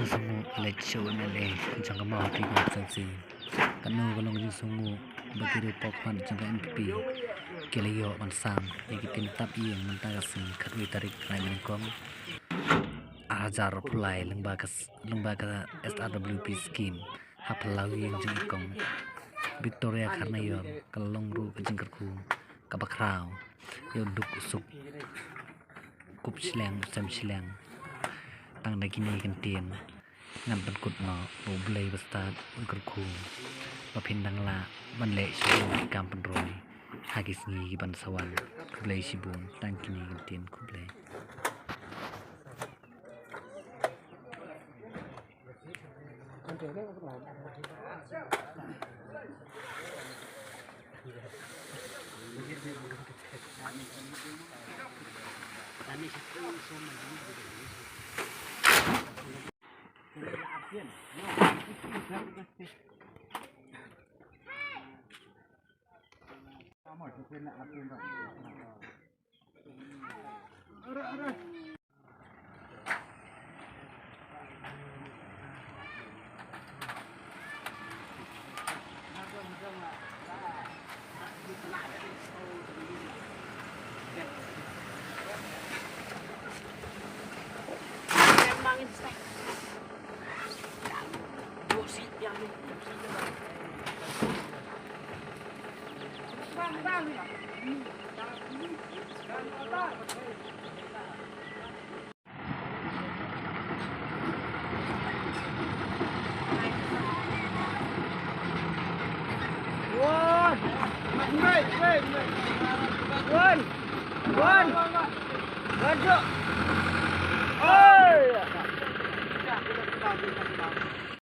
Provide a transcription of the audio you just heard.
sungu le show na le jang ma ti ko sang si kanu ko long jing sungu bagire pok han jang MPP kele yo man sam e ki tin tap i man ta sing khatwi tarik nai men kom ajar pulai lengba ka SRWP scheme haplawi yang jing kong Victoria Kharnayor kalong ru jing kerku kabakrau yo duk usuk kup sileng sam sileng tang da kini kan tien ngam ban kut no bo blei bastad kerku ba phindang la ban le shibu kam pan roi hagis ngi ban sawan blei shibun tang kini kan tien ku blei One.